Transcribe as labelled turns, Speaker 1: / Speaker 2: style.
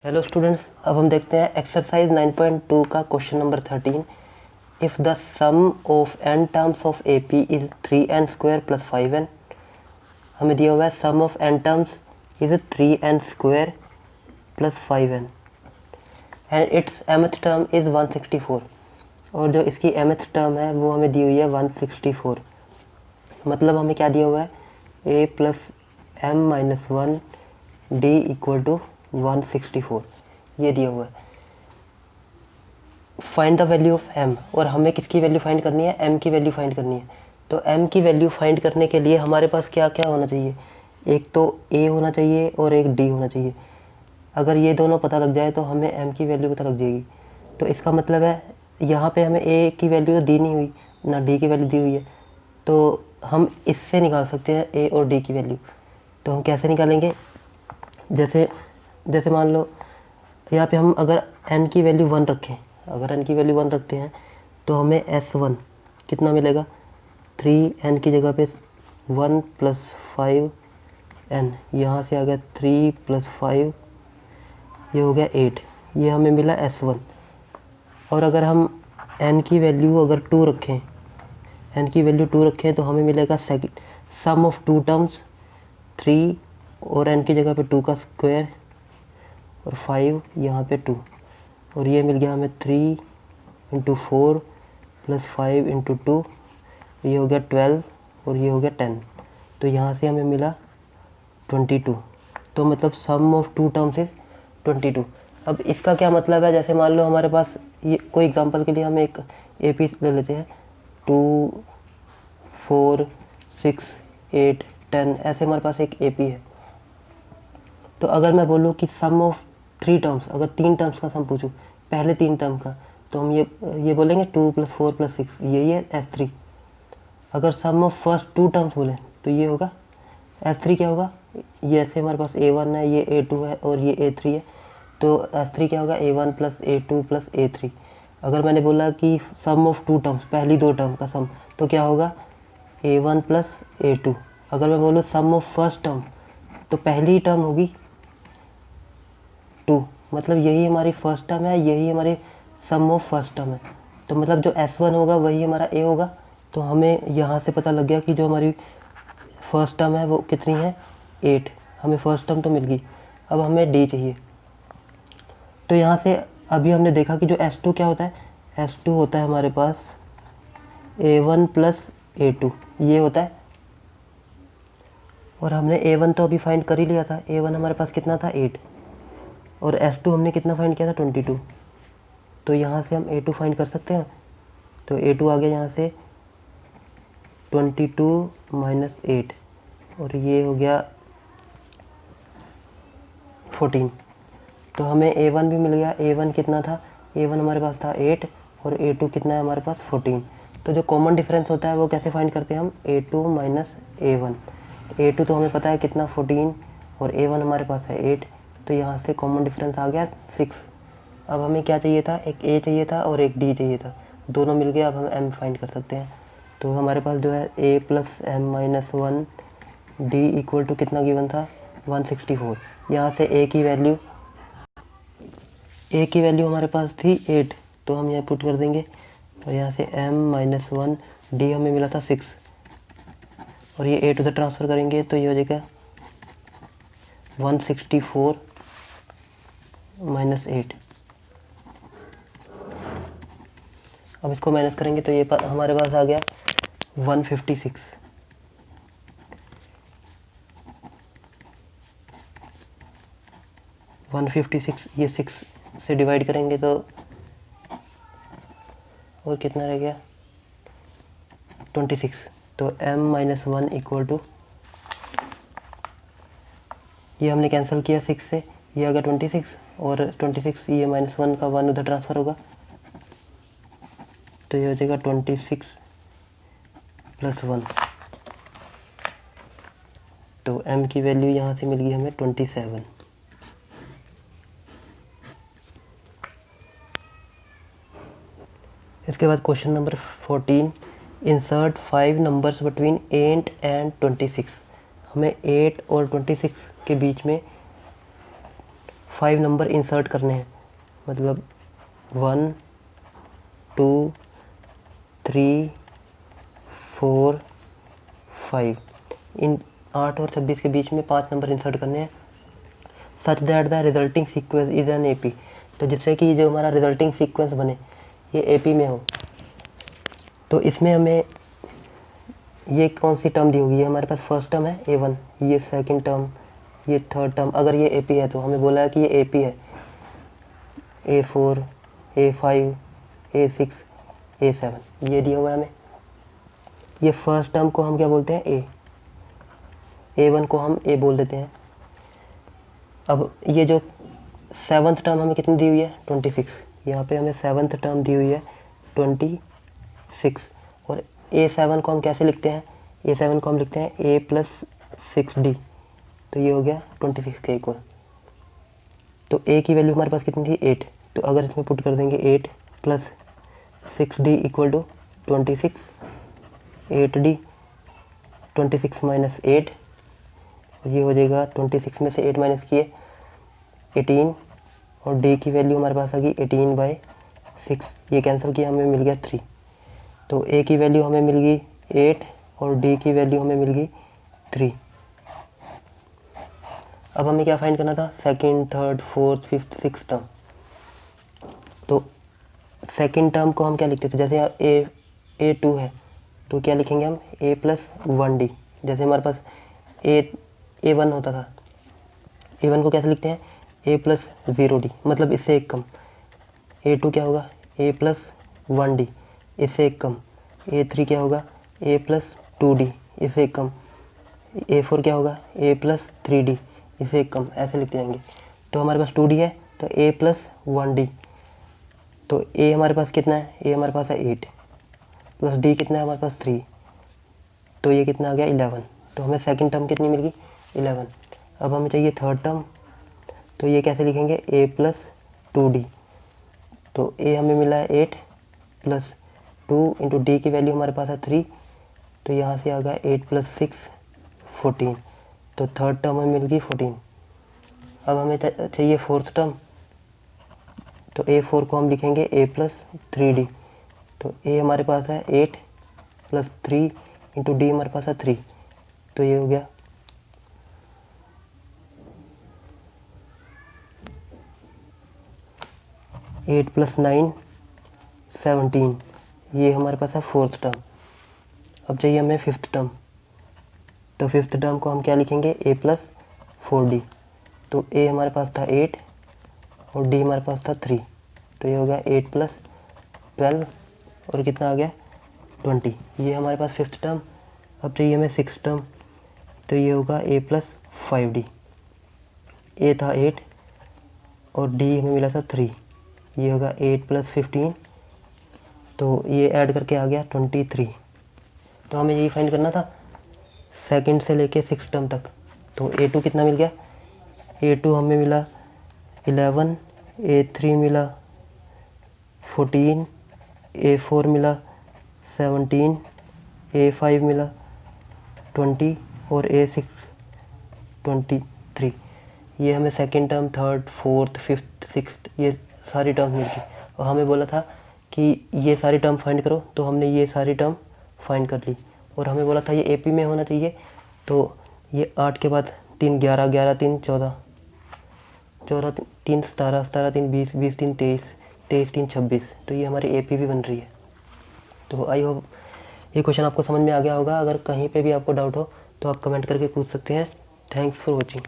Speaker 1: Hello students, अब हम देखते हैं एक्सरसाइज 9.2 का question number 13। If the sum of n terms of A P is 3n square plus 5n। हमें दिया हुआ है sum of n terms is 3n square plus 5n and its mth term is 164। और जो इसकी mth term है वो हमें दी हुई है 164। मतलब हमें क्या दिया हुआ है, a plus m minus 1 d equal to 164 ये दिया हुआ है। Find the value of m, और हमें किसकी वैल्यू फाइंड करनी है, m की वैल्यू फाइंड करनी है। तो m की वैल्यू फाइंड करने के लिए हमारे पास क्या क्या होना चाहिए, एक तो a होना चाहिए और एक d होना चाहिए। अगर ये दोनों पता लग जाए तो हमें m की वैल्यू पता लग जाएगी। तो इसका मतलब है यहाँ पे हमें a की वैल्यू तो दी नहीं हुई ना d की वैल्यू दी हुई है, तो हम इससे निकाल सकते हैं a और d की वैल्यू। तो हम कैसे निकालेंगे, जैसे मान लो यहाँ पे हम अगर n की वैल्यू 1 रखें, अगर n की वैल्यू 1 रखते हैं तो हमें s1 कितना मिलेगा, 3n की जगह पे 1 प्लस 5n, यहाँ से आ गया 3 प्लस 5, ये हो गया 8, ये हमें मिला s1। और अगर हम n की वैल्यू अगर 2 रखें, n की वैल्यू 2 रखें तो हमें मिलेगा second sum of two terms 3 और n की जगह पे 2 का स्क्वायर और 5 यहाँ पे 2, और ये मिल गया हमें 3 इंटू 4 प्लस 5 इंटू 2, ये हो गया 12 और ये हो गया 10। तो यहाँ से हमें मिला 22। तो मतलब सम ऑफ टू टर्म्स इज 22। अब इसका क्या मतलब है, जैसे मान लो हमारे पास ये कोई एग्जांपल के लिए हम एक ए पी ले लेते हैं, 2 4 6 8 10, ऐसे हमारे पास एक ए पी है। तो अगर मैं बोलूँ कि सम ऑफ 3 टर्म्स, अगर 3 टर्म्स का सम पूछूँ, पहले 3 टर्म का, तो हम ये बोलेंगे 2 प्लस 4 प्लस 6, यही है S3। अगर सम ऑफ फर्स्ट 2 टर्म्स बोलें तो ये होगा S3। क्या होगा, ये ऐसे हमारे पास A1 है, ये A2 है और ये A3 है, तो S3 क्या होगा, A1 plus A2 plus A3। अगर मैंने बोला कि सम ऑफ 2 टर्म्स, पहली 2 टर्म का सम, तो क्या होगा A1 प्लस A2। अगर मैं बोलूँ सम ऑफ फर्स्ट टर्म, तो पहली टर्म होगी 2, मतलब यही हमारी फर्स्ट टर्म है, यही हमारी सम ऑफ फर्स्ट टर्म है। तो मतलब जो S1 होगा वही हमारा A होगा। तो हमें यहाँ से पता लग गया कि जो हमारी फर्स्ट टर्म है वो कितनी है, 8। हमें फर्स्ट टर्म तो मिल गई, अब हमें D चाहिए। तो यहाँ से अभी हमने देखा कि जो S2 क्या होता है, S2 होता है हमारे पास A1 प्लस A2, ये होता है। और हमने A1 तो अभी फाइंड कर ही लिया था, A1 हमारे पास कितना था 8, और S2 हमने कितना फाइंड किया था 22। तो यहाँ से हम A2 फाइंड कर सकते हैं। तो A2 आ गया यहाँ से 22 माइनस 8, और ये हो गया 14। तो हमें A1 भी मिल गया। A1 कितना था, A1 हमारे पास था 8 और A2 कितना है हमारे पास 14। तो जो कॉमन डिफरेंस होता है वो कैसे फाइंड करते हैं हम, A2 माइनस A1। A2 तो हमें पता है कितना 14 और A1 हमारे पास है 8, तो यहाँ से कॉमन डिफरेंस आ गया 6। अब हमें क्या चाहिए था, एक A चाहिए था और एक D चाहिए था, दोनों मिल गए। अब हम M फाइंड कर सकते हैं। तो हमारे पास जो है A plus M minus 1 D equal to कितना गिवन था, 164। यहाँ से A की वैल्यू हमारे पास थी 8, तो हम यहाँ पुट कर देंगे। और यहाँ से M माइनस 1 D हमें मिला था 6, और ये 8 उधर ट्रांसफ़र करेंगे तो ये हो जाएगा 164 माइनस 8। अब इसको माइनस करेंगे तो ये हमारे पास आ गया 156। ये 6 से डिवाइड करेंगे तो और कितना रह गया 26। तो M माइनस 1 इक्वल टू, ये हमने कैंसिल किया 6 से, ये आ गया 26, और 26 ये माइनस 1 का 1 उधर ट्रांसफ़र होगा, तो ये हो जाएगा 26 प्लस 1। तो M की वैल्यू यहाँ से मिल गई हमें 27। इसके बाद question number 14, insert 5 numbers between 8 and 26। हमें 8 और 26 के बीच में 5 नंबर इंसर्ट करने हैं, मतलब 1 2 3 4 5, इन 8 और 26 के बीच में 5 नंबर इंसर्ट करने हैं। Such that the resulting sequence is an AP, तो जिससे कि जो हमारा रिजल्टिंग सीक्वेंस बने ये एपी में हो। तो इसमें हमें ये कौन सी टर्म दी होगी, ये हमारे पास फर्स्ट टर्म है A1, ये सेकंड टर्म, ये थर्ड टर्म। अगर ये एपी है तो हमें बोला है कि ये एपी है A4 A5 A6 A7, ये दिया हुआ है हमें। ये फर्स्ट टर्म को हम क्या बोलते हैं A, A1 को हम A बोल देते हैं। अब ये जो 7th टर्म हमें कितनी दी हुई है 26, यहाँ पे हमें 7th टर्म दी हुई है 26। और A7 को हम कैसे लिखते हैं, A7 को हम लिखते हैं A + 6D, तो ये हो गया 26 के इक्वल। तो A की वैल्यू हमारे पास कितनी थी 8, तो अगर इसमें पुट कर देंगे 8 + 6D = 26, 8D 26 - 8, और ये हो जाएगा 26 में से 8 माइनस किए 18, और D की वैल्यू हमारे पास आ गई 18/6, ये कैंसिल किया हमें मिल गया 3। तो A की वैल्यू हमें मिल गई 8 और D की वैल्यू हमें मिल गई 3। अब हमें क्या फाइंड करना था, second, third, fourth, fifth, six term. तो सेकंड टर्म को हम क्या लिखते थे, जैसे यहाँ A2 है तो क्या लिखेंगे हम A + 1D। जैसे हमारे पास A1 होता था, A1 को कैसे लिखते हैं A + 0D, मतलब इससे एक कम। A2 क्या होगा A + 1D, इससे एक कम। A3 क्या होगा A + 2D, इससे एक कम। A4 क्या होगा A + 3D, इससे एक कम। ऐसे लिखते जाएंगे। तो हमारे पास 2D है तो A + 1D, तो A हमारे पास कितना है, A हमारे पास है 8 प्लस D कितना है हमारे पास 3, तो ये कितना आ गया 11। तो हमें सेकंड टर्म कितनी मिल गई 11। अब हमें चाहिए थर्ड टर्म, तो ये कैसे लिखेंगे A + 2D, तो A हमें मिला है 8 + 2 × D की वैल्यू हमारे पास है 3, तो यहाँ से आ गया 8 + 6 14, तो थर्ड टर्म हमें मिल गई 14। अब हमें चाहिए फोर्थ टर्म, तो A4 को हम लिखेंगे A + 3D, तो A हमारे पास है 8 + 3 × D हमारे पास है 3, तो ये हो गया 8 + 9 17, ये हमारे पास है फोर्थ टर्म। अब चाहिए हमें फिफ्थ टर्म, तो फिफ्थ टर्म को हम क्या लिखेंगे A + 4D, तो A हमारे पास था 8 और D हमारे पास था 3, तो ये हो गया 8 + 12 और कितना आ गया 20, ये हमारे पास फिफ्थ टर्म। अब चाहिए हमें सिक्स टर्म, तो ये होगा A + 5D, A था 8 और D हमें मिला था 3, ये होगा 8 + 15, तो ये ऐड करके आ गया 23। तो हमें यही फाइंड करना था सेकंड से लेके सिक्स टर्म तक। तो A2 कितना मिल गया, A2 हमें मिला 11, A3 मिला 14, A4 मिला 17, A5 मिला 20 और A6 23। ये हमें second term, third, fourth, fifth, sixth, ये सारी टर्म मिल गई। और हमें बोला था कि ये सारी टर्म फाइंड करो, तो हमने ये सारी टर्म फाइंड कर ली। और हमें बोला था ये एपी में होना चाहिए, तो ये 8 के बाद 3 11, 11 3 14, 14 3 17, 17 3 20, 20 3 23, 23 3 26, तो ये हमारी एपी भी बन रही है। तो आई होप ये क्वेश्चन आपको समझ में आ गया होगा। अगर कहीं पे भी आपको डाउट हो तो आप कमेंट करके पूछ सकते हैं। Thanks for watching.